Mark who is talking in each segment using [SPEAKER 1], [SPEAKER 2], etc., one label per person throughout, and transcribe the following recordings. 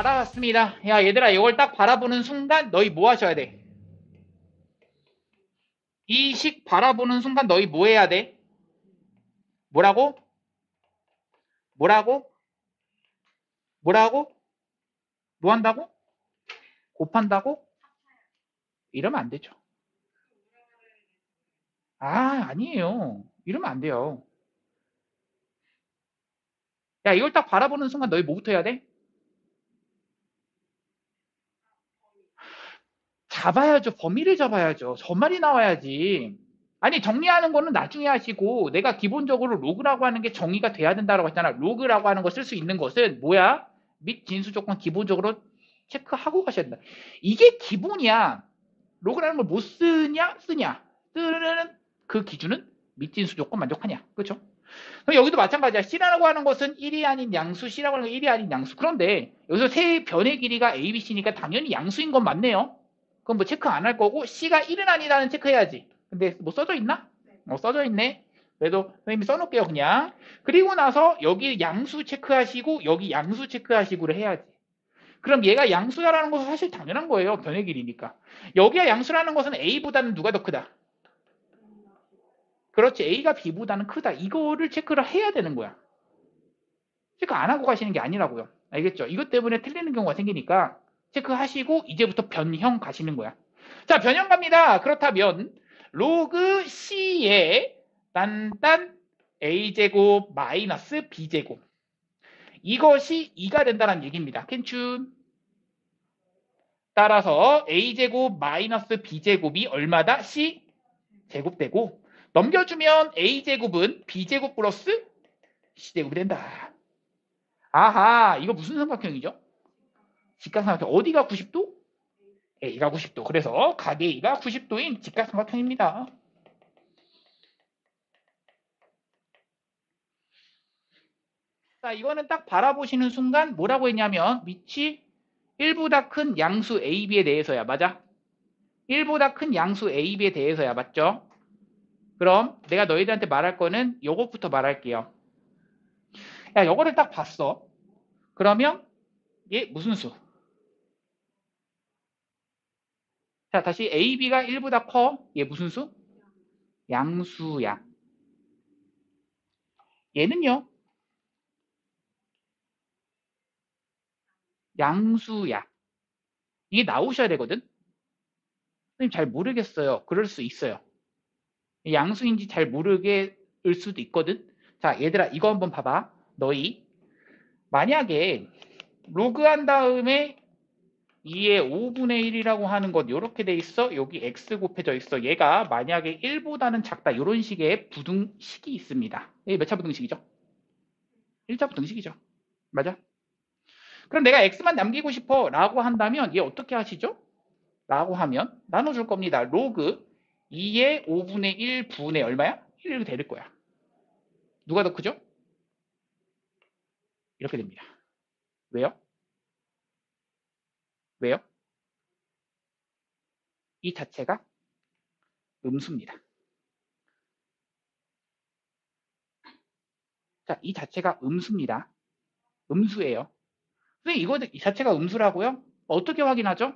[SPEAKER 1] 받아왔습니다. 야, 얘들아, 이걸 딱 바라보는 순간 너희 뭐 하셔야 돼? 이 식 바라보는 순간 너희 뭐 해야 돼? 뭐라고? 뭐라고? 뭐라고? 뭐 한다고? 곱한다고? 이러면 안 되죠. 아니에요. 이러면 안 돼요. 야, 이걸 딱 바라보는 순간 너희 뭐부터 해야 돼? 잡아야죠. 범위를 잡아야죠. 저말이 나와야지. 아니, 정리하는 거는 나중에 하시고, 내가 기본적으로 로그라고 하는 게 정의가 돼야 된다고 했잖아. 로그라고 하는 거 쓸 수 있는 것은 뭐야? 및 진수 조건 기본적으로 체크하고 가셔야 된다. 이게 기본이야. 로그라는 걸 못 쓰냐? 쓰냐? 쓰는 그 기준은 및 진수 조건 만족하냐? 그렇죠? 그럼 여기도 마찬가지야. C라고 하는 것은 1이 아닌 양수, C라고 하는 건 1이 아닌 양수. 그런데 여기서 세 변의 길이가 A, B, C니까 당연히 양수인 건 맞네요. 그럼 뭐 체크 안 할 거고 C가 1은 아니라는 체크해야지. 근데 뭐 써져 있나? 써져 있네. 그래도 선생님이 써놓을게요 그냥. 그리고 나서 여기 양수 체크하시고 여기 양수 체크하시고를 해야지. 그럼 얘가 양수라는 것은 사실 당연한 거예요. 변의 길이니까. 여기가 양수라는 것은 A보다는 누가 더 크다? 그렇지. A가 B보다는 크다. 이거를 체크를 해야 되는 거야. 체크 안 하고 가시는 게 아니라고요. 알겠죠? 이것 때문에 틀리는 경우가 생기니까 체크하시고 이제부터 변형 가시는 거야. 자, 변형 갑니다. 그렇다면 로그 C의 딴딴 A제곱 마이너스 B제곱 이것이 2가 된다는 얘기입니다. 괜춘. 따라서 A제곱 마이너스 B제곱이 얼마다? C제곱되고 넘겨주면 A제곱은 B제곱 플러스 C제곱이 된다. 아하, 이거 무슨 삼각형이죠? 직각삼각형. 어디가 90도? A가 90도. 그래서 각 A가 90도인 직각삼각형입니다. 자, 이거는 딱 바라보시는 순간 뭐라고 했냐면 밑이 1보다 큰 양수 AB에 대해서야. 맞아? 1보다 큰 양수 AB에 대해서야. 맞죠? 그럼 내가 너희들한테 말할 거는 요것부터 말할게요. 야, 요거를 딱 봤어. 그러면 얘 무슨 수? 자, 다시 AB가 1보다 커. 얘 무슨 수? 양수야. 얘는요? 양수야. 이게 나오셔야 되거든? 선생님 잘 모르겠어요. 그럴 수 있어요. 양수인지 잘 모르게 을 수도 있거든? 자, 얘들아, 이거 한번 봐봐. 너희. 만약에 로그 한 다음에 2의 5분의 1이라고 하는 것 요렇게 돼 있어. 여기 x 곱해져 있어. 얘가 만약에 1보다는 작다. 요런 식의 부등식이 있습니다. 이게 몇 차 부등식이죠? 1차 부등식이죠. 맞아? 그럼 내가 x만 남기고 싶어 라고 한다면 얘 어떻게 하시죠? 라고 하면 나눠줄 겁니다. 로그 2의 5분의 1 분의 얼마야? 1로 데릴 거야. 누가 더 크죠? 이렇게 됩니다. 왜요? 왜요? 이 자체가 음수입니다. 자, 이 자체가 음수입니다. 음수예요. 선생님, 이거 이 자체가 음수라고요? 어떻게 확인하죠?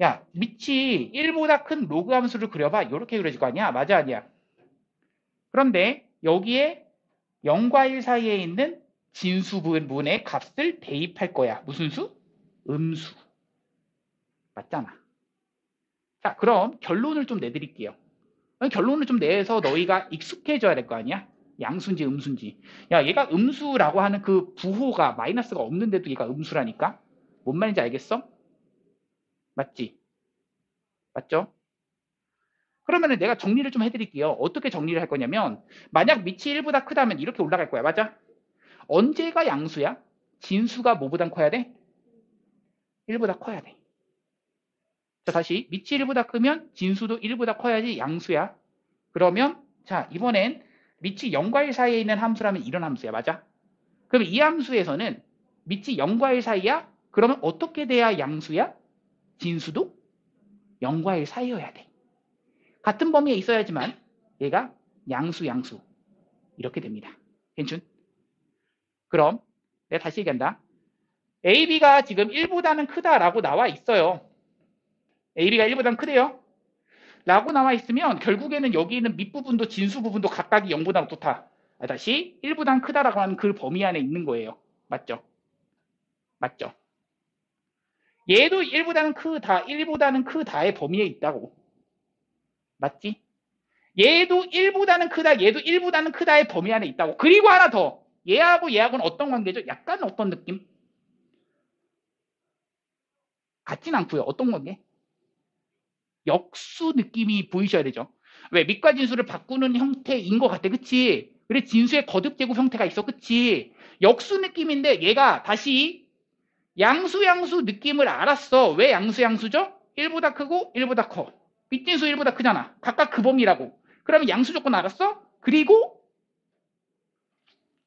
[SPEAKER 1] 야, 밑이 1보다 큰 로그 함수를 그려봐. 이렇게 그려질 거 아니야? 맞아, 아니야? 그런데 여기에 0과 1 사이에 있는 진수 부분의 값을 대입할 거야. 무슨 수? 음수. 맞잖아. 자, 그럼 결론을 좀 내드릴게요. 결론을 좀 내서 너희가 익숙해져야 될 거 아니야? 양수인지 음수인지. 야, 얘가 음수라고 하는 그 부호가 마이너스가 없는데도 얘가 음수라니까? 뭔 말인지 알겠어? 맞지? 맞죠? 그러면은 내가 정리를 좀 해드릴게요. 어떻게 정리를 할 거냐면 만약 밑이 1보다 크다면 이렇게 올라갈 거야. 맞아? 언제가 양수야? 진수가 뭐보단 커야 돼? 1보다 커야 돼. 자, 다시 밑이 1보다 크면 진수도 1보다 커야지 양수야. 그러면 자, 이번엔 밑이 0과 1 사이에 있는 함수라면 이런 함수야. 맞아? 그럼 이 함수에서는 밑이 0과 1 사이야? 그러면 어떻게 돼야 양수야? 진수도 0과 1 사이여야 돼. 같은 범위에 있어야지만 얘가 양수 이렇게 됩니다. 괜춘? 그럼 내가 다시 얘기한다. AB가 지금 1보다는 크다라고 나와 있어요. AB가 1보다는 크대요. 라고 나와 있으면 결국에는 여기 있는 밑부분도 진수 부분도 각각이 0보다 어떻다. 다시 1보다는 크다라고 하는 그 범위 안에 있는 거예요. 맞죠? 맞죠? 얘도 1보다는 크다, 1보다는 크다의 범위에 있다고. 맞지? 얘도 1보다는 크다, 얘도 1보다는 크다의 범위 안에 있다고. 그리고 하나 더. 얘하고 얘하고는 어떤 관계죠? 약간 어떤 느낌? 같진 않고요. 어떤 관계? 역수 느낌이 보이셔야 되죠. 왜? 밑과 진수를 바꾸는 형태인 것 같아. 그치? 그래, 진수의 거듭제곱 형태가 있어. 그치? 역수 느낌인데 얘가 다시 양수 느낌을 알았어. 왜 양수죠? 1보다 크고 1보다 커. 밑진수 1보다 크잖아. 각각 그 범위라고. 그러면 양수 조건 알았어? 그리고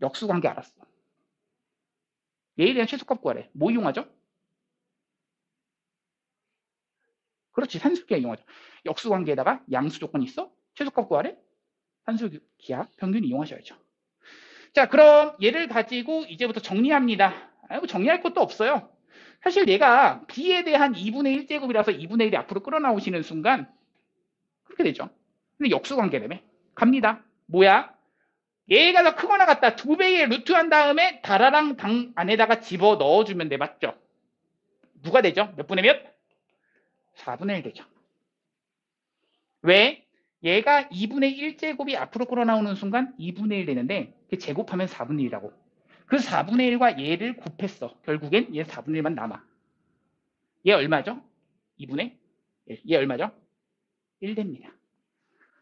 [SPEAKER 1] 역수 관계 알았어. 얘에 대한 최소값 구하래. 뭐 이용하죠? 그렇지. 산수기하 이용하죠. 역수 관계에다가 양수 조건 있어? 최소값 구하래? 산수기하 평균 이용하셔야죠. 자, 그럼 얘를 가지고 이제부터 정리합니다. 아이고, 정리할 것도 없어요. 사실 얘가 b에 대한 2분의 1제곱이라서 2분의 1이 앞으로 끌어나오시는 순간 그렇게 되죠. 근데 역수관계라며. 갑니다. 뭐야? 얘가 더 크거나 같다. 2배의 루트 한 다음에 다라랑 당 안에다가 집어 넣어주면 돼. 맞죠? 누가 되죠? 몇 분의 몇? 4분의 1 되죠. 왜? 얘가 2분의 1제곱이 앞으로 끌어나오는 순간 2분의 1 되는데 제곱하면 4분의 1이라고. 그 4분의 1과 얘를 곱했어. 결국엔 얘 4분의 1만 남아. 얘 얼마죠? 2분의 1. 얘 얼마죠? 1 됩니다.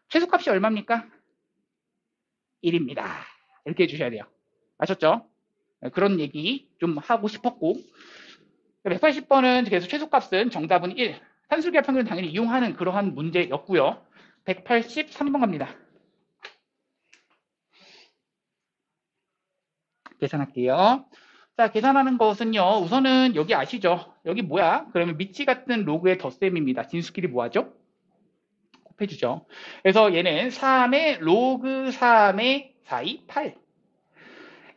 [SPEAKER 1] 최소값이 얼마입니까? 1입니다. 이렇게 해주셔야 돼요. 아셨죠? 그런 얘기 좀 하고 싶었고 180번은 그래서 최소값은 정답은 1. 산술기하 평균을 당연히 이용하는 그러한 문제였고요. 183번 갑니다. 계산할게요. 자, 계산하는 것은요. 우선은 여기 아시죠? 여기 뭐야? 그러면 미치 같은 로그의 덧셈입니다. 진수끼리 뭐하죠? 곱해주죠. 그래서 얘는 3의 로그 3의 4이 8.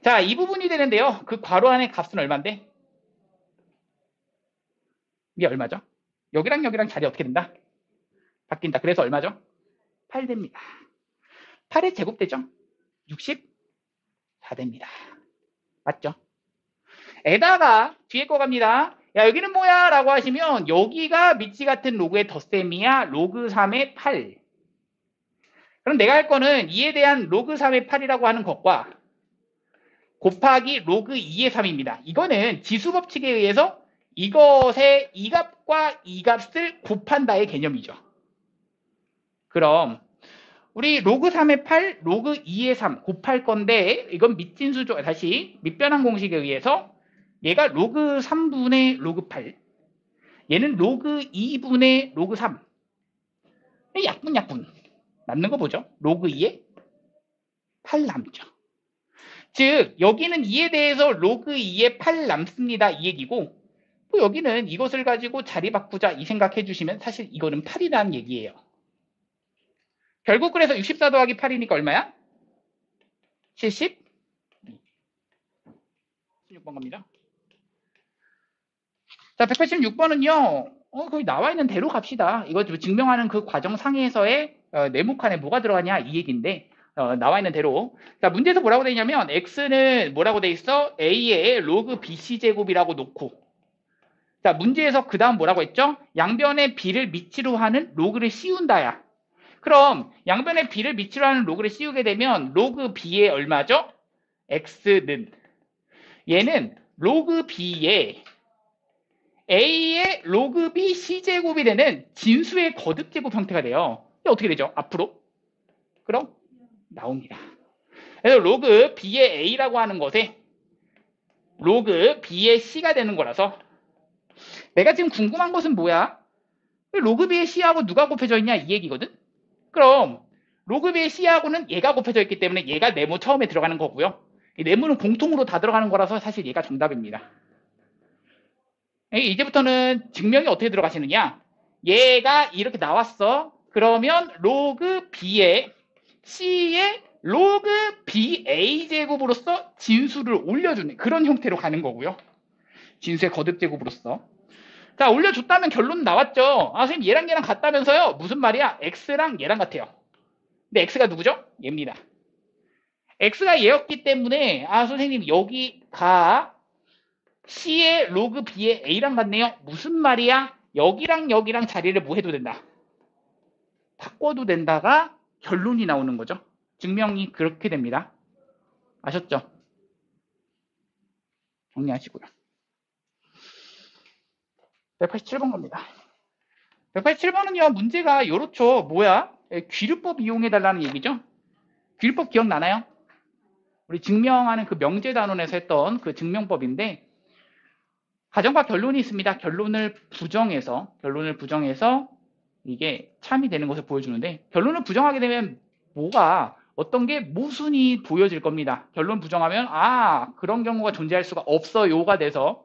[SPEAKER 1] 자, 이 부분이 되는데요. 그 괄호 안의 값은 얼마인데? 이게 얼마죠? 여기랑 여기랑 자리 어떻게 된다? 바뀐다. 그래서 얼마죠? 8 됩니다. 8의 제곱되죠? 64 됩니다. 맞죠? 에다가 뒤에 거 갑니다. 야, 여기는 뭐야? 라고 하시면 여기가 미치 같은 로그의 덧셈이야. 로그 3의 8. 그럼 내가 할 거는 2에 대한 로그 3의 8이라고 하는 것과 곱하기 로그 2의 3입니다. 이거는 지수법칙에 의해서 이것의 이 값과 이 값을 곱한다의 개념이죠. 그럼 우리 로그 3의 8, 로그 2의 3 곱할 건데 이건 밑진수죠. 다시 밑변환 공식에 의해서 얘가 로그 3분의 로그 8 얘는 로그 2분의 로그 3 약분 남는 거 보죠. 로그 2에 8 남죠. 즉 여기는 2에 대해서 로그 2에 8 남습니다. 이 얘기고 또 여기는 이것을 가지고 자리 바꾸자 이 생각해 주시면 사실 이거는 8이라는 얘기예요. 결국 그래서 64 더하기 8이니까 얼마야? 70? 16번 갑니다. 자, 186번은요. 거기 나와 있는 대로 갑시다. 이거 증명하는 그 과정 상에서의 네모칸에 뭐가 들어가냐 이 얘기인데 나와 있는 대로. 자, 문제에서 뭐라고 돼 있냐면 x는 뭐라고 돼 있어? a의 로그 bc 제곱이라고 놓고 자, 문제에서 그 다음 뭐라고 했죠? 양변의 b를 밑으로 하는 로그를 씌운다야. 그럼 양변의 b를 밑으로 하는 로그를 씌우게 되면 로그 b의 얼마죠? x는 얘는 로그 b의 a의 로그 b c제곱이 되는 진수의 거듭제곱 형태가 돼요. 이게 어떻게 되죠? 앞으로? 그럼 나옵니다. 그래서 로그 b의 a라고 하는 것에 로그 b의 c가 되는 거라서 내가 지금 궁금한 것은 뭐야? 로그 b의 c하고 누가 곱해져 있냐 이 얘기거든? 그럼 로그 b의 c하고는 얘가 곱해져 있기 때문에 얘가 네모 처음에 들어가는 거고요. 이 네모는 공통으로 다 들어가는 거라서 사실 얘가 정답입니다. 이제부터는 증명이 어떻게 들어가시느냐? 얘가 이렇게 나왔어. 그러면 로그 b의 c의 로그 ba 제곱으로서 진수를 올려주는 그런 형태로 가는 거고요. 진수의 거듭제곱으로서. 자, 올려줬다면 결론 나왔죠. 아, 선생님 얘랑 얘랑 같다면서요? 무슨 말이야? x랑 얘랑 같아요. 근데 x가 누구죠? 얘입니다. x가 얘였기 때문에 아, 선생님 여기가 c의 로그 b의 a랑 같네요. 무슨 말이야? 여기랑 여기랑 자리를 뭐 해도 된다. 바꿔도 된다가 결론이 나오는 거죠. 증명이 그렇게 됩니다. 아셨죠? 정리하시고요. 187번 겁니다. 187번은요, 문제가 요렇죠. 뭐야? 귀류법 이용해달라는 얘기죠. 귀류법 기억나나요? 우리 증명하는 그 명제단원에서 했던 그 증명법인데, 가정과 결론이 있습니다. 결론을 부정해서 이게 참이 되는 것을 보여주는데, 결론을 부정하게 되면 뭐가, 어떤 게 모순이 보여질 겁니다. 결론 부정하면, 아, 그런 경우가 존재할 수가 없어요가 돼서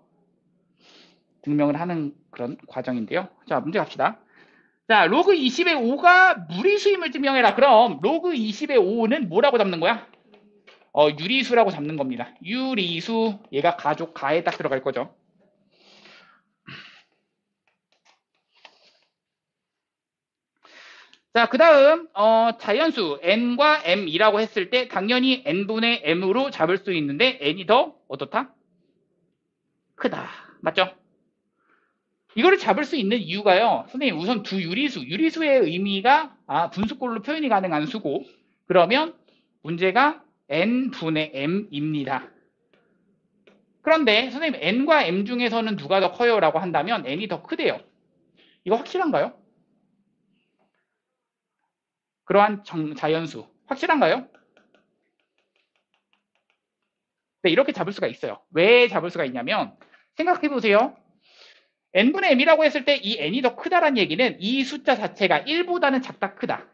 [SPEAKER 1] 증명을 하는 그런 과정인데요. 자, 문제 갑시다. 자, 로그 20의 5가 무리수임을 증명해라. 그럼 로그 20의 5는 뭐라고 잡는 거야? 유리수라고 잡는 겁니다. 유리수, 얘가 가족 가에 딱 들어갈 거죠. 자, 그 다음 자연수 n과 m이라고 했을 때 당연히 n분의 m으로 잡을 수 있는데 n이 더 어떻다? 크다. 맞죠? 이거를 잡을 수 있는 이유가요. 선생님 우선 두 유리수의 의미가 분수꼴로 표현이 가능한 수고 그러면 문제가 n분의 m입니다. 그런데 선생님 n과 m 중에서는 누가 더 커요? 라고 한다면 n이 더 크대요. 이거 확실한가요? 그러한 자연수 확실한가요? 네, 이렇게 잡을 수가 있어요. 왜 잡을 수가 있냐면 생각해 보세요. n분의 m이라고 했을 때 이 n이 더 크다란 얘기는 이 숫자 자체가 1보다는 작다 크다.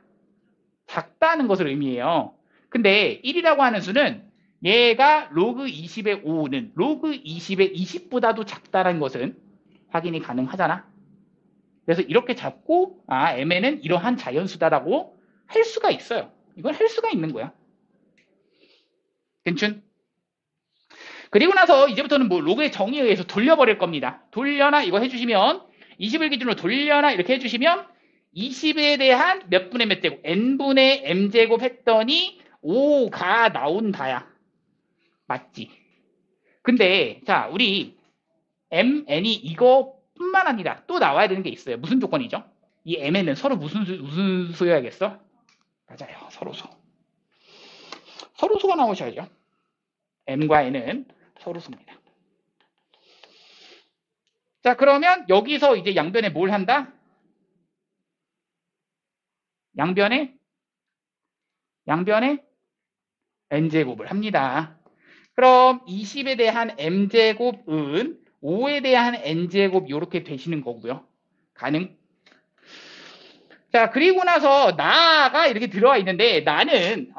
[SPEAKER 1] 작다는 것을 의미해요. 근데 1이라고 하는 수는 얘가 로그 20의 5는 로그 20의 20보다도 작다는 것은 확인이 가능하잖아. 그래서 이렇게 잡고 mn은 이러한 자연수다라고 할 수가 있어요. 이건 할 수가 있는 거야. 괜춘? 그리고 나서 이제부터는 뭐 로그의 정의에 의해서 돌려버릴 겁니다. 돌려나 이거 해주시면 20을 기준으로 돌려나 이렇게 해주시면 20에 대한 몇 분의 몇 제곱 n분의 m제곱 했더니 5가 나온다야. 맞지? 근데 자 우리 mn이 이거뿐만 아니라 또 나와야 되는 게 있어요. 무슨 조건이죠? 이 mn은 서로 무슨 수여야겠어? 맞아요. 서로수. 서로수가 나오셔야죠. m과 n은 서로수입니다. 자, 그러면 여기서 이제 양변에 뭘 한다? 양변에 n제곱을 합니다. 그럼 20에 대한 m제곱은 5에 대한 n제곱 이렇게 되시는 거고요. 가능? 자, 그리고 나서 나가 이렇게 들어와 있는데 나는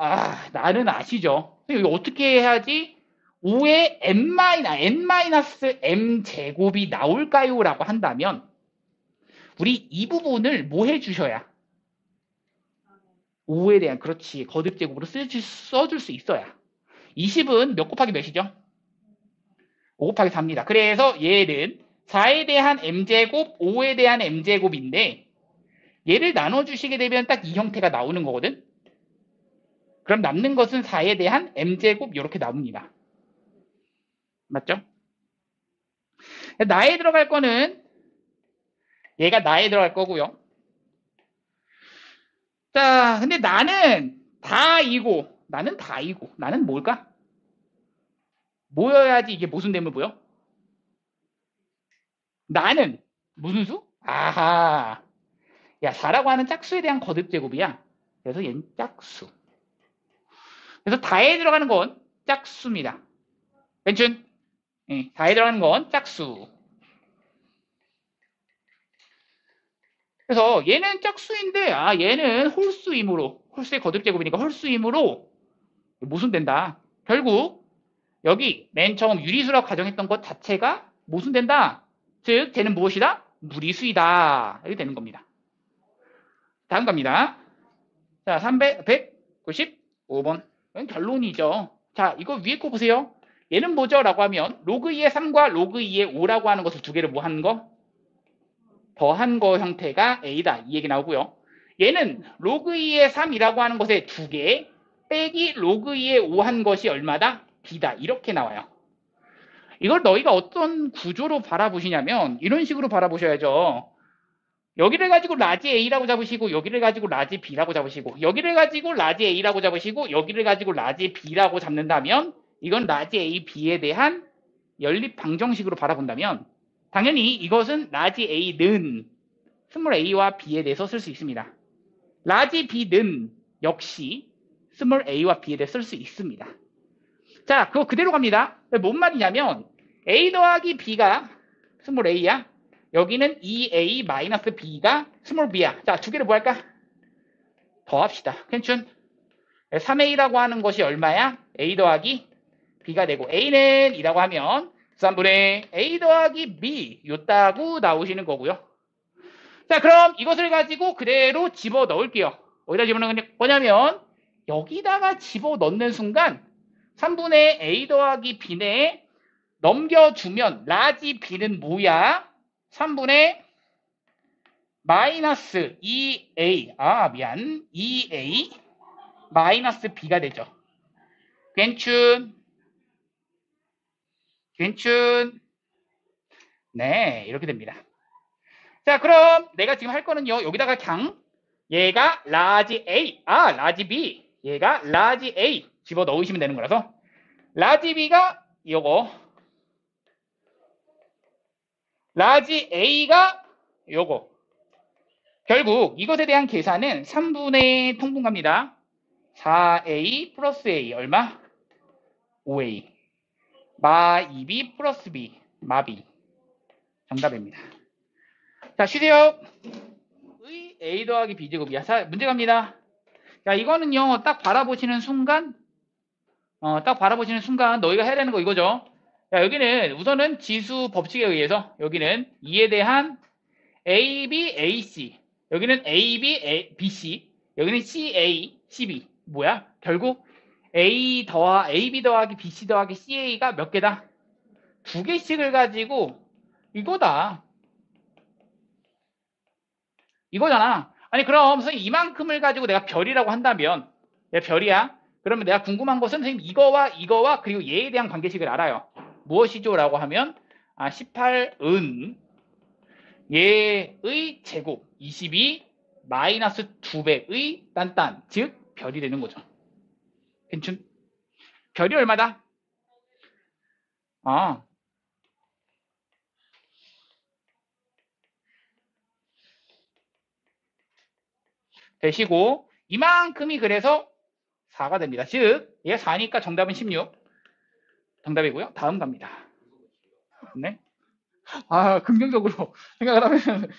[SPEAKER 1] 아시죠? 이거 어떻게 해야지 5의 n-m 제곱이 나올까요? 라고 한다면 우리 이 부분을 뭐 해주셔야 5에 대한 그렇지 거듭제곱으로 써줄 수 있어야 20은 몇 곱하기 몇이죠? 5 곱하기 4입니다. 그래서 얘는 4에 대한 m제곱, 5에 대한 m제곱인데 얘를 나눠주시게 되면 딱 이 형태가 나오는 거거든. 그럼 남는 것은 4에 대한 m제곱 이렇게 나옵니다. 맞죠? 나에 들어갈 거는 얘가 나에 들어갈 거고요. 자, 근데 나는 다이고 나는 뭘까? 모여야지 이게 모순됨을 보여? 나는 무슨 수? 아하. 야, 4라고 하는 짝수에 대한 거듭제곱이야. 그래서 얘는 짝수. 그래서 다에 들어가는 건 짝수입니다. 괜춘? 네, 다에 들어가는 건 짝수. 그래서 얘는 짝수인데 얘는 홀수이므로 홀수의 거듭제곱이니까 홀수이므로 모순된다. 결국 여기 맨 처음 유리수라고 가정했던 것 자체가 모순된다. 즉 쟤는 무엇이다? 무리수이다. 이렇게 되는 겁니다. 다음 갑니다. 자, 195번. 이건 결론이죠. 자, 이거 위에 거 보세요. 얘는 뭐죠? 라고 하면 로그 2의 3과 로그 2의 5라고 하는 것을 두 개를 뭐 한 거? 더한 거 형태가 A다. 이 얘기 나오고요. 얘는 로그 2의 3이라고 하는 것에 두 개 빼기 로그 2의 5 한 것이 얼마다? B다. 이렇게 나와요. 이걸 너희가 어떤 구조로 바라보시냐면 이런 식으로 바라보셔야죠. 여기를 가지고 라지 A라고 잡으시고 여기를 가지고 라지 B라고 잡으시고 여기를 가지고 라지 A라고 잡으시고 여기를 가지고 라지 B라고 잡는다면 이건 라지 A, B에 대한 연립 방정식으로 바라본다면 당연히 이것은 라지 A는 스몰 a와 b에 대해서 쓸 수 있습니다. 라지 b는 역시 스몰 a와 b에 대해서 쓸 수 있습니다. 자, 그거 그대로 갑니다. 뭔 말이냐면 a 더하기 b가 스몰 a야. 여기는 2a 마이너스 b가 스몰 b야. 자, 두 개를 뭐 할까? 더합시다. 괜춘? 3a라고 하는 것이 얼마야? a 더하기 b가 되고 a는 이라고 하면 3분의 a 더하기 b 요따구 나오시는 거고요. 자, 그럼 이것을 가지고 그대로 집어넣을게요. 어디다 집어넣는 거냐면 여기다가 집어넣는 순간 3분의 a 더하기 b 내에 넘겨주면 라지 b는 뭐야? 3분의 마이너스 2a 2a 마이너스 b가 되죠. 괜춘? 네, 이렇게 됩니다. 자, 그럼 내가 지금 할 거는요. 여기다가 그냥 얘가 라지 A, 라지 B, 얘가 라지 A 집어넣으시면 되는 거라서 라지 B가 요거, 라지 A가 요거. 결국 이것에 대한 계산은 3분의 통분갑니다. 4A 플러스 A 얼마? 5A. 마 2B 플러스 B, 마B. 정답입니다. 자, 쉬세요. 의 A 더하기 B 제곱이야. 자, 문제 갑니다. 자, 이거는요, 딱 바라보시는 순간, 너희가 해야 되는 거 이거죠. 자, 여기는 우선은 지수 법칙에 의해서, 여기는 2에 대한 AB, AC, 여기는 AB, BC, 여기는 CA, CB. 뭐야? 결국 AB 더하기 BC 더하기 CA가 몇 개다? 두 개씩을 가지고 이거다. 이거잖아. 아니 그럼 선생님 이만큼을 가지고 내가 별이라고 한다면 얘 별이야. 그러면 내가 궁금한 것은 선생님 이거와 그리고 얘에 대한 관계식을 알아요. 무엇이죠? 라고 하면 18은 얘의 제곱 22 마이너스 2배의 딴딴 즉 별이 되는 거죠. 괜춘? 별이 얼마다? 되시고 이만큼이 그래서 4가 됩니다. 즉 얘가 4니까 정답은 16 정답이고요. 다음 갑니다. 네? 긍정적으로 생각을 하면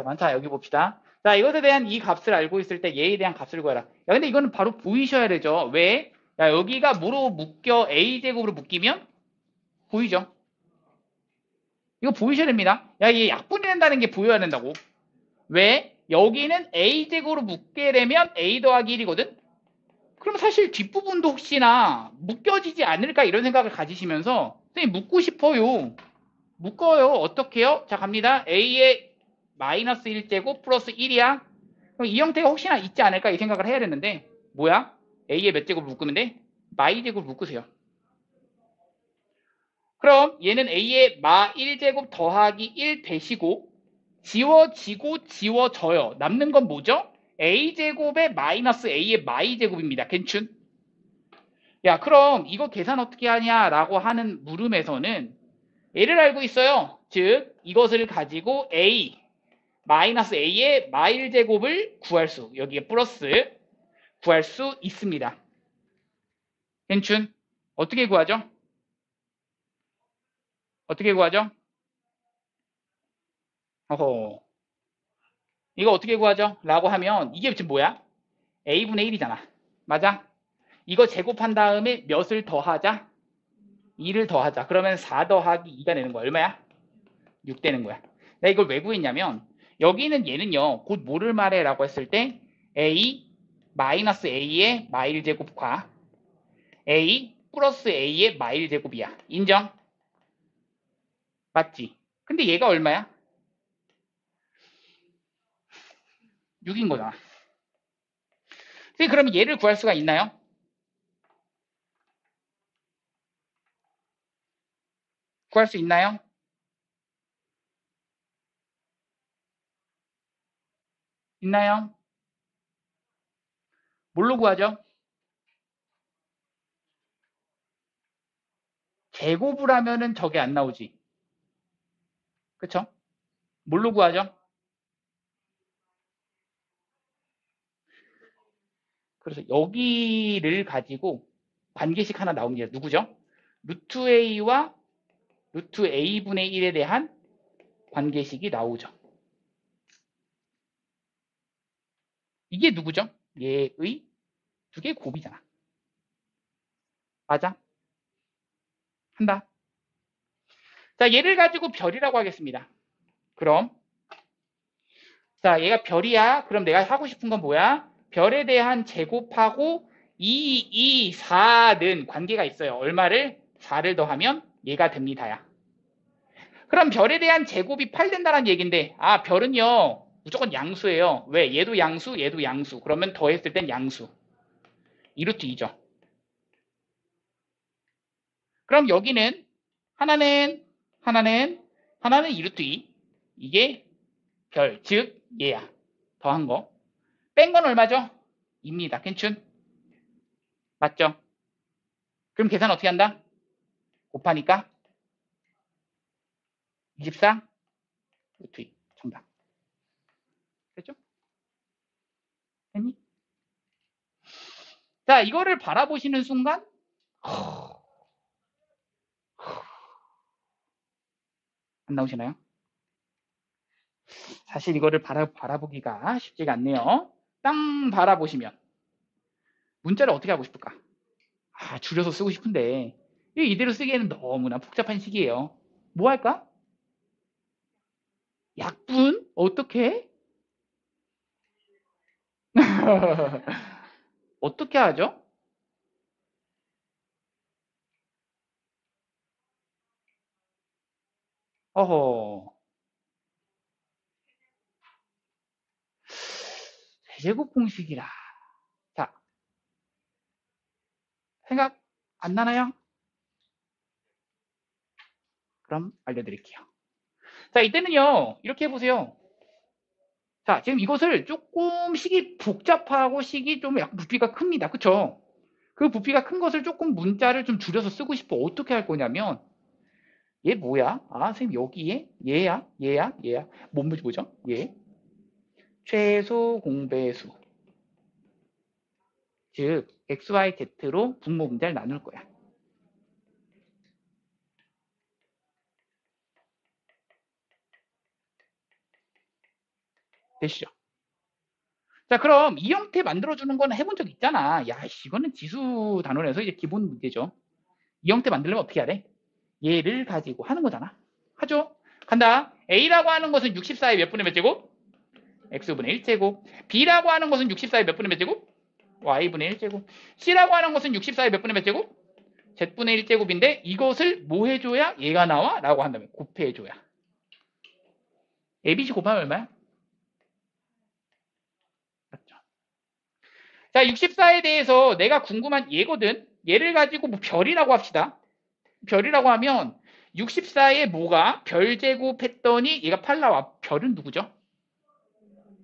[SPEAKER 1] 많다. 여기 봅시다. 자, 이것에 대한 이 값을 알고 있을 때 얘에 대한 값을 구해라. 야, 근데 이거는 바로 보이셔야 되죠. 왜? 야, 여기가 뭐로 묶여? a제곱으로 묶이면 보이죠? 이거 보이셔야 됩니다. 야, 이게 약분이 된다는 게 보여야 된다고. 왜? 여기는 a제곱으로 묶게 되면 a 더하기 1이거든? 그럼 사실 뒷부분도 혹시나 묶여지지 않을까 이런 생각을 가지시면서 선생님 묶고 싶어요. 묶어요. 어떻게 해요? 자, 갑니다. a의 마이너스 1제곱 플러스 1이야. 그럼 이 형태가 혹시나 있지 않을까 이 생각을 해야 되는데 뭐야? a의 몇 제곱 묶으면 돼? 마이제곱 묶으세요. 그럼 얘는 a의 마 1제곱 더하기 1 되시고 지워지고 지워져요. 남는 건 뭐죠? a제곱의 마이너스 a의 마이제곱입니다. 괜춘? 야, 그럼 이거 계산 어떻게 하냐라고 하는 물음에서는 얘를 알고 있어요. 즉 이것을 가지고 a 마이너스 a의 마일제곱을 구할 수, 여기에 플러스 구할 수 있습니다. 괜춘? 어떻게 구하죠? 어떻게 구하죠? 이거 어떻게 구하죠? 라고 하면 이게 지금 뭐야? a분의 1이잖아. 맞아? 이거 제곱한 다음에 몇을 더하자? 2를 더하자. 그러면 4 더하기 2가 되는 거야. 얼마야? 6 되는 거야. 내가 이걸 왜 구했냐면 여기는 얘는요. 곧 뭐를 말해? 라고 했을 때 a 마이너스 a의 마일 제곱과 a 플러스 a의 마일 제곱이야. 인정? 맞지? 근데 얘가 얼마야? 6인 거잖아. 그럼 얘를 구할 수가 있나요? 구할 수 있나요? 있나요? 뭘로 구하죠? 제곱을 하면은 저게 안 나오지. 그쵸? 뭘로 구하죠? 그래서 여기를 가지고 관계식 하나 나온 게 누구죠? 루트 a와 루트 a분의 1에 대한 관계식이 나오죠. 이게 누구죠? 얘의 두 개의 곱이잖아. 맞아? 한다. 자, 얘를 가지고 별이라고 하겠습니다. 그럼 자, 얘가 별이야. 그럼 내가 하고 싶은 건 뭐야? 별에 대한 제곱하고 2, 2, 4는 관계가 있어요. 얼마를? 4를 더하면 얘가 됩니다야. 그럼 별에 대한 제곱이 8 된다는 얘기인데, 아, 별은요, 무조건 양수예요. 왜? 얘도 양수, 얘도 양수. 그러면 더했을 땐 양수. 2루트 2죠. 그럼 여기는 하나는 2루트 2. 이게 별, 즉 얘야. 더한 거. 뺀 건 얼마죠? 2입니다. 괜춘? 맞죠? 그럼 계산 어떻게 한다? 곱하니까 24 루트 2. 정답. 됐죠? 됐니? 자, 이거를 바라보시는 순간 안 나오시나요? 사실 이거를 바라보기가 쉽지가 않네요. 땅 바라보시면 문자를 어떻게 하고 싶을까? 아, 줄여서 쓰고 싶은데 이대로 쓰기에는 너무나 복잡한 식이에요. 뭐 할까? 약분? 어떻게? 어떻게 하죠? 어허. 세제곱 공식이라. 자, 생각 안 나나요? 그럼 알려드릴게요. 자, 이때는요, 이렇게 해보세요. 자, 지금 이것을 조금 식이 복잡하고 식이 좀 약간 부피가 큽니다. 그쵸? 그 부피가 큰 것을 조금 문자를 좀 줄여서 쓰고 싶어. 어떻게 할 거냐면, 얘 뭐야? 아, 선생님 여기에? 얘야? 뭐죠? 얘. 최소 공배수. 즉, XYZ로 분모분자를 나눌 거야. 되시죠? 자, 그럼 이 형태 만들어주는 건 해본 적 있잖아. 야, 이거는 지수 단원에서 이제 기본 문제죠. 이 형태 만들려면 어떻게 해야 돼? 얘를 가지고 하는 거잖아. 하죠? 간다. A라고 하는 것은 64의 몇 분의 몇 제곱? X분의 1제곱. B라고 하는 것은 64의 몇 분의 몇 제곱? Y분의 1제곱. C라고 하는 것은 64의 몇 분의 몇 제곱? Z분의 1제곱인데 이것을 뭐 해줘야 얘가 나와? 라고 한다면 곱해줘야. ABC 곱하면 얼마야? 맞죠? 자, 64에 대해서 내가 궁금한 얘거든. 얘를 가지고 뭐 별이라고 합시다. 별이라고 하면 64에 뭐가 별제곱 했더니 얘가 8 나와. 별은 누구죠?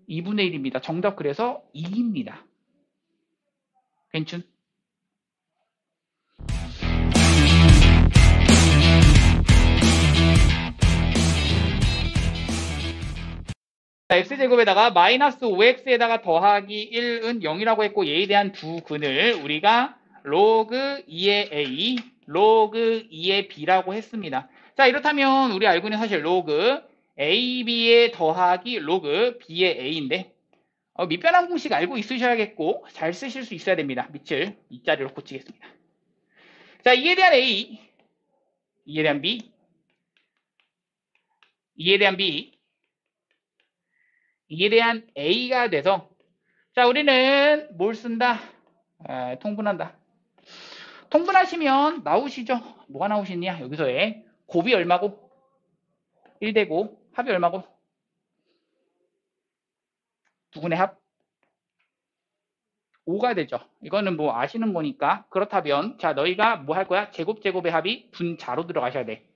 [SPEAKER 1] 2분의 1입니다. 정답 그래서 2입니다. 괜춘? x제곱에다가 마이너스 5x에다가 더하기 1은 0이라고 했고 얘에 대한 두 근을 우리가 로그 2의 a, 로그 2의 b라고 했습니다. 자, 이렇다면 우리 알고 있는 사실 로그 ab의 더하기 로그 b의 a인데 밑변환 공식 알고 있으셔야겠고 잘 쓰실 수 있어야 됩니다. 밑을 이 자리로 고치겠습니다. 자, 이에 대한 a, 이에 대한 b, 이에 대한 b, 이에 대한 a가 돼서 자, 우리는 뭘 쓴다? 통분한다. 통분하시면 나오시죠? 뭐가 나오시냐? 여기서의 곱이 얼마고? 1되고 합이 얼마고? 두 분의 합 5가 되죠. 이거는 뭐 아시는 거니까. 그렇다면 자, 너희가 뭐 할 거야? 제곱의 합이 분자로 들어가셔야 돼.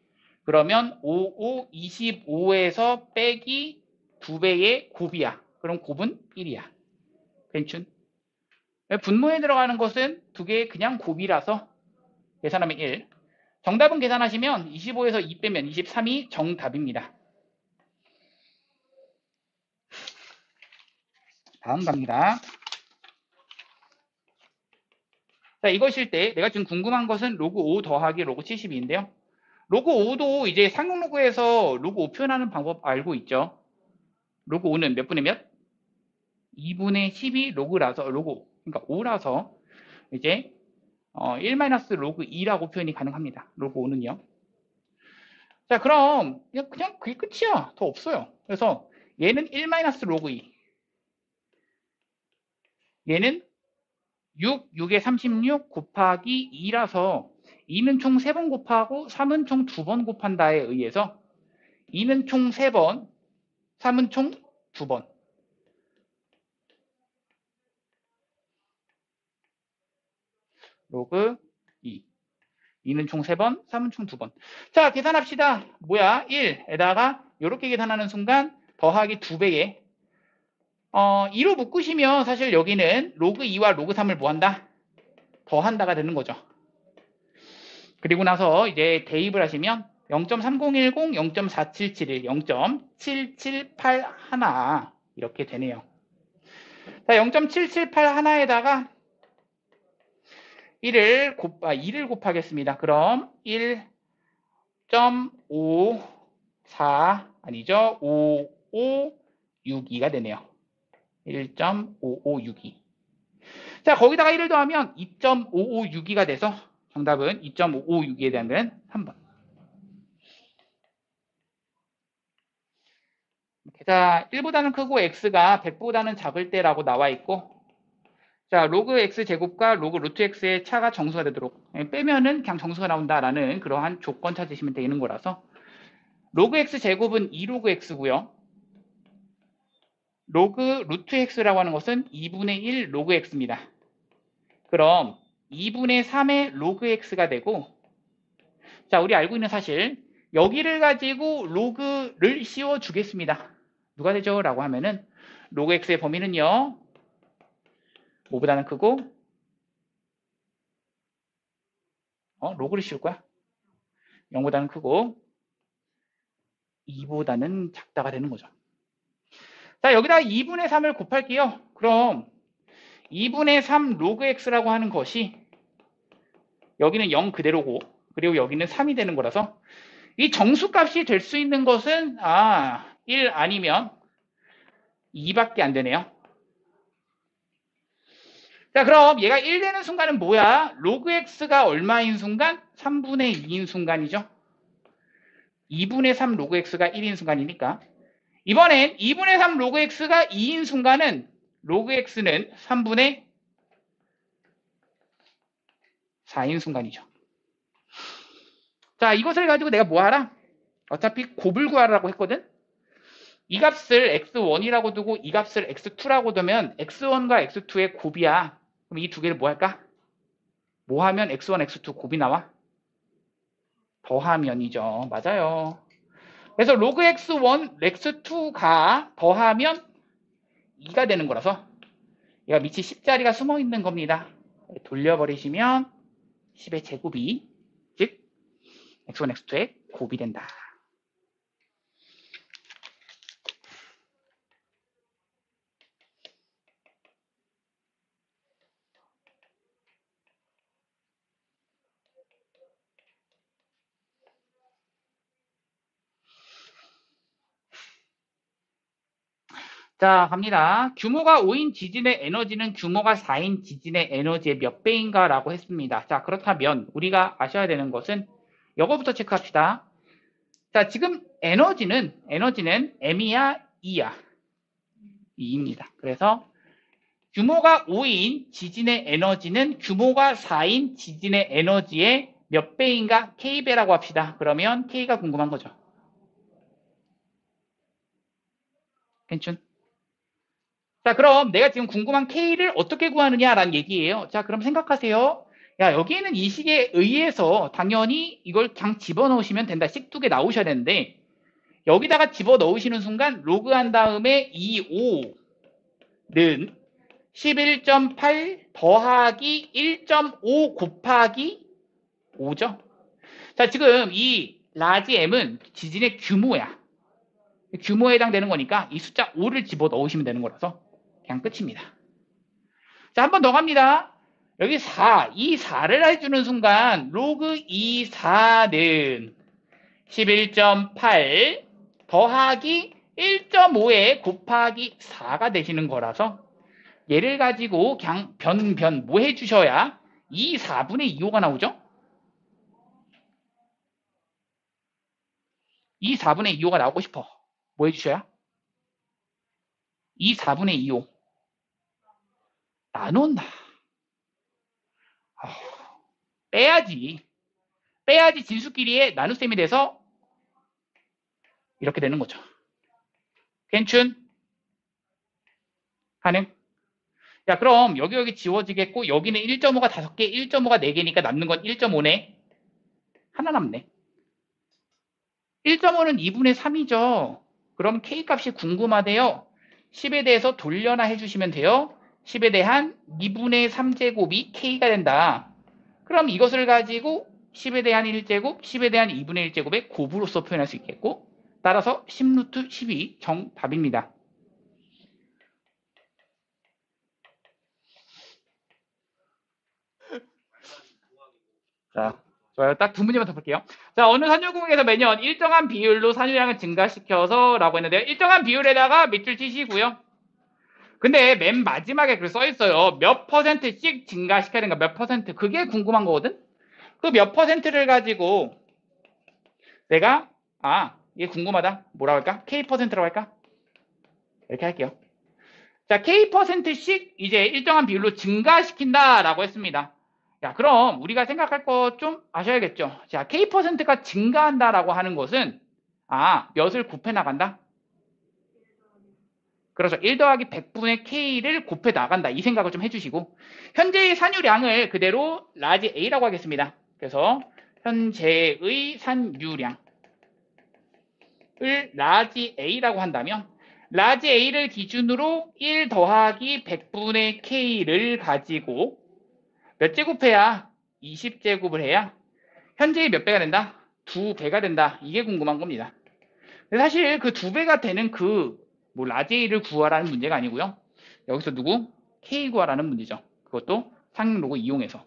[SPEAKER 1] 그러면 5, 25에서 빼기 2배의 곱이야. 그럼 곱은 1이야. 괜춘? 분모에 들어가는 것은 두 개의 그냥 곱이라서 계산하면 1. 정답은 계산하시면 25에서 2 빼면 23이 정답입니다. 다음 갑니다. 자, 이것일 때 내가 지금 궁금한 것은 로그 5 더하기 로그 72인데요. 로그 5도 이제 상용로그에서 로그 5 표현하는 방법 알고 있죠? 로그 5는 몇 분의 몇? 2분의 12 로그라서 로그 그러니까 5라서 이제 1-로그 2라고 표현이 가능합니다. 로그 5는요. 자, 그럼 그냥 그게 끝이야. 더 없어요. 그래서 얘는 1-로그 2. 얘는 6에 36 곱하기 2라서 2는 총 3번 곱하고 3은 총 2번 곱한다에 의해서 2는 총 3번, 3은 총 2번. 로그 2. 2는 총 3번, 3은 총 2번. 자, 계산합시다. 뭐야? 1에다가 이렇게 계산하는 순간 더하기 2배에 2로 묶으시면 사실 여기는 로그 2와 로그 3을 뭐한다? 더한다가 되는 거죠. 그리고 나서 이제 대입을 하시면 0.3010, 0.4771, 0.7781 이렇게 되네요. 자, 0.7781에다가 2를 곱하겠습니다. 그럼 1.54 아니죠? 5562가 되네요. 1.5562. 자, 거기다가 1을 더하면 2.5562가 돼서 정답은 2.556에 대한 건 3번. 자, 1보다는 크고 x가 100보다는 작을 때라고 나와 있고, 자, 로그 x 제곱과 로그 루트 x의 차가 정수가 되도록 빼면은 그냥 정수가 나온다라는 그러한 조건 찾으시면 되는 거라서 로그 x 제곱은 2로그 x고요. 로그 루트 x라고 하는 것은 2분의 1 로그 x입니다. 그럼 2분의 3의 로그 x가 되고, 자, 우리 알고 있는 사실 여기를 가지고 로그를 씌워 주겠습니다. 누가 되죠? 라고 하면은 로그 x의 범위는요 5보다는 크고 로그를 씌울 거야 0보다는 크고 2보다는 작다가 되는 거죠. 자, 여기다가 2분의 3을 곱할게요. 그럼 2분의 3 로그 x라고 하는 것이 여기는 0 그대로고 그리고 여기는 3이 되는 거라서 이 정수값이 될 수 있는 것은 1 아니면 2밖에 안 되네요. 자, 그럼 얘가 1 되는 순간은 뭐야? 로그 x가 얼마인 순간? 3분의 2인 순간이죠. 2분의 3 로그 x가 1인 순간이니까 이번엔 2분의 3 로그 x가 2인 순간은 로그 x는 3분의 4인 순간이죠. 자, 이것을 가지고 내가 뭐 하라? 어차피 곱을 구하라고 했거든? 이 값을 x1이라고 두고 이 값을 x2라고 두면 x1과 x2의 곱이야. 그럼 이 두 개를 뭐 할까? 뭐 하면 x1, x2 곱이 나와? 더하면이죠. 맞아요. 그래서 로그 x1, x2가 더하면 2가 되는 거라서 얘가 밑이 10자리가 숨어 있는 겁니다. 돌려버리시면 10의 제곱이 즉 x1, x2의 곱이 된다. 자, 갑니다. 규모가 5인 지진의 에너지는 규모가 4인 지진의 에너지의 몇 배인가 라고 했습니다. 자, 그렇다면 우리가 아셔야 되는 것은 이거부터 체크합시다. 자, 지금 에너지는 M이야, E야? 2입니다. 그래서 규모가 5인 지진의 에너지는 규모가 4인 지진의 에너지의 몇 배인가? K배라고 합시다. 그러면 K가 궁금한 거죠. 괜춘? 자, 그럼 내가 지금 궁금한 K를 어떻게 구하느냐라는 얘기예요. 자, 그럼 생각하세요. 야, 여기에는 이 식에 의해서 당연히 이걸 그냥 집어넣으시면 된다. 식 두 개 나오셔야 되는데 여기다가 집어넣으시는 순간 로그한 다음에 25는 11.8 더하기 1.5 곱하기 5죠. 자, 지금 이 라지 M은 지진의 규모야. 규모에 해당되는 거니까 이 숫자 5를 집어넣으시면 되는 거라서 그냥 끝입니다. 자, 한 번 더 갑니다. 여기 4, 이 4를 해주는 순간 로그 2, 4는 11.8 더하기 1.5에 곱하기 4가 되시는 거라서 얘를 가지고 그냥 뭐 해주셔야 이 4분의 2호가 나오죠? 이 4분의 2호가 나오고 싶어. 뭐 해주셔야? 이 4분의 2호. 나눈다. 빼야지. 빼야지 진수끼리의 나눗셈이 돼서 이렇게 되는 거죠. 괜춘? 가능? 야, 그럼 여기 지워지겠고 여기는 1.5가 5개, 1.5가 4개니까 남는 건 1.5네. 하나 남네. 1.5는 2분의 3이죠. 그럼 K값이 궁금하대요. 10에 대해서 돌려나 해주시면 돼요. 10에 대한 2분의 3제곱이 K가 된다. 그럼 이것을 가지고 10에 대한 1제곱, 10에 대한 2분의 1제곱의 곱으로서 표현할 수 있겠고 따라서 10루트 12 정답입니다. 자, 좋아요. 딱 두 문제만 더 볼게요. 자, 어느 산유국에서 매년 일정한 비율로 산유량을 증가시켜서 라고 했는데요. 일정한 비율에다가 밑줄 치시고요. 근데 맨 마지막에 글 써 있어요. 몇 %씩 증가시켜야 되는가? 몇 %? 그게 궁금한 거거든? 그 몇 %를 가지고 내가 이게 궁금하다. 뭐라고 할까? K%라고 할까? 이렇게 할게요. 자, K%씩 이제 일정한 비율로 증가시킨다라고 했습니다. 야, 그럼 우리가 생각할 거 좀 아셔야겠죠. 자, K%가 증가한다라고 하는 것은 몇을 곱해 나간다? 그래서 1 더하기 100분의 K를 곱해 나간다. 이 생각을 좀 해주시고 현재의 산유량을 그대로 라지 A라고 하겠습니다. 그래서 현재의 산유량을 라지 A라고 한다면 라지 A를 기준으로 1 더하기 100분의 K를 가지고 몇 제곱해야 20제곱을 해야 현재의 몇 배가 된다? 2배가 된다. 이게 궁금한 겁니다. 사실 그 2배가 되는 라지 A를 구하라는 문제가 아니고요. 여기서 누구? K 구하라는 문제죠. 그것도 상용로그 이용해서.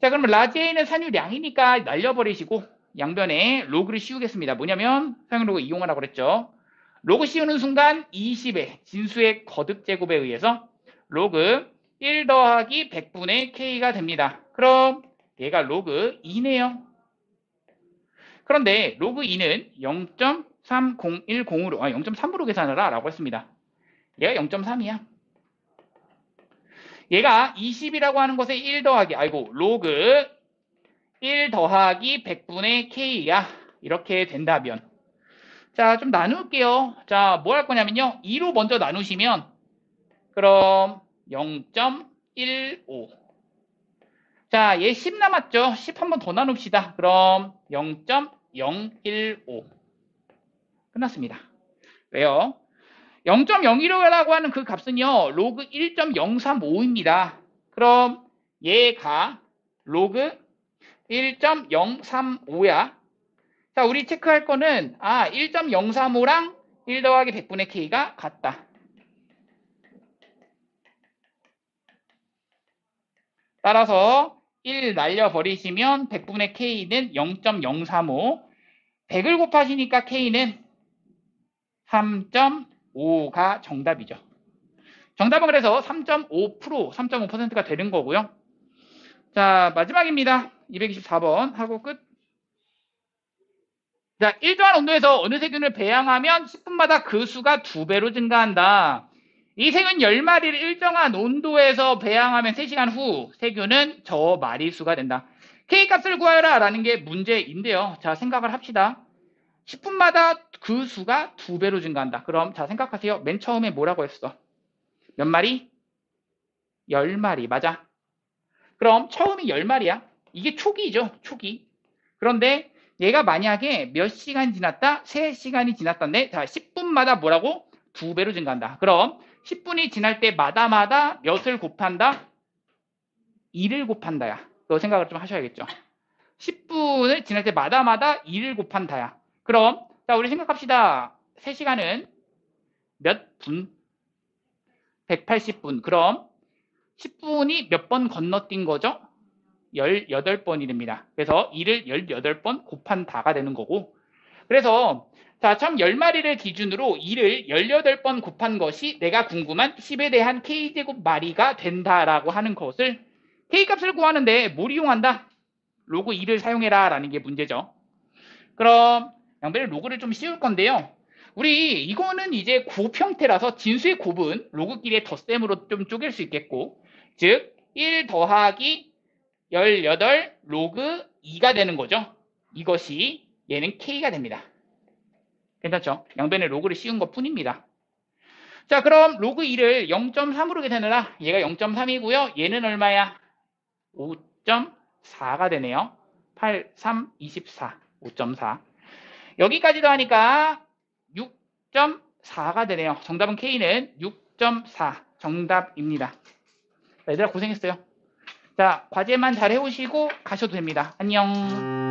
[SPEAKER 1] 자, 그러면 라지 A는 산유량이니까 날려버리시고 양변에 로그를 씌우겠습니다. 뭐냐면 상용로그 이용하라고 그랬죠. 로그 씌우는 순간 20의 진수의 거듭 제곱에 의해서 로그 1 더하기 100분의 K가 됩니다. 그럼 얘가 로그 2네요. 그런데 로그 2는 0.3010으로 0.3으로 계산하라 라고 했습니다. 얘가 0.3이야. 얘가 20이라고 하는 것에 1 더하기 로그 1 더하기 100분의 K야. 이렇게 된다면 자, 좀 나눌게요. 자, 뭐 할 거냐면요. 2로 먼저 나누시면 그럼 0.15 자, 얘 10 남았죠? 10 한 번 더 나눕시다. 그럼 0.015 끝났습니다. 왜요? 0.015라고 하는 그 값은요. 로그 1.035입니다. 그럼 얘가 로그 1.035야. 자, 우리 체크할 거는 1.035랑 1 더하기 100분의 K가 같다. 따라서 1 날려버리시면 100분의 K는 0.035 100을 곱하시니까 K는 3.5가 정답이죠. 정답은 그래서 3.5%가 되는 거고요. 자, 마지막입니다. 224번 하고 끝. 자, 일정한 온도에서 어느 세균을 배양하면 10분마다 그 수가 2배로 증가한다. 이 생은 10마리를 일정한 온도에서 배양하면 3시간 후 세균은 저 마리수가 된다. K값을 구하라 라는 게 문제인데요. 자, 생각을 합시다. 10분마다 그 수가 2배로 증가한다. 그럼 자, 생각하세요. 맨 처음에 뭐라고 했어? 몇 마리? 10마리. 맞아. 그럼 처음이 10마리야. 이게 초기죠. 초기. 그런데 얘가 만약에 몇 시간 지났다? 3시간이 지났던데 자, 10분마다 뭐라고? 2배로 증가한다. 그럼 10분이 지날 때마다마다 몇을 곱한다? 2를 곱한다야. 너 생각을 좀 하셔야겠죠. 10분을 지날 때마다마다 2를 곱한다야. 그럼 자, 우리 생각합시다. 3시간은 몇 분? 180분. 그럼 10분이 몇 번 건너뛴 거죠? 18번이 됩니다. 그래서 2를 18번 곱한다가 되는 거고. 그래서 자, 처음 10마리를 기준으로 2를 18번 곱한 것이 내가 궁금한 10에 대한 K제곱 마리가 된다라고 하는 것을 K값을 구하는데 뭘 이용한다? 로그 2를 사용해라 라는 게 문제죠. 그럼 양변에 로그를 좀 씌울 건데요. 우리 이거는 이제 곱 형태라서 진수의 곱은 로그끼리의 덧셈으로 좀 쪼갤 수 있겠고, 즉 1 더하기 18 로그 2가 되는 거죠. 이것이 얘는 K가 됩니다. 괜찮죠? 양변에 로그를 씌운 것 뿐입니다. 자, 그럼 로그 2를 0.3으로 계산해라. 얘가 0.3이고요. 얘는 얼마야? 5.4가 되네요. 8, 3, 24. 5.4. 여기까지도 하니까 6.4가 되네요. 정답은 K는 6.4 정답입니다. 얘들아 고생했어요. 자, 과제만 잘 해오시고 가셔도 됩니다. 안녕.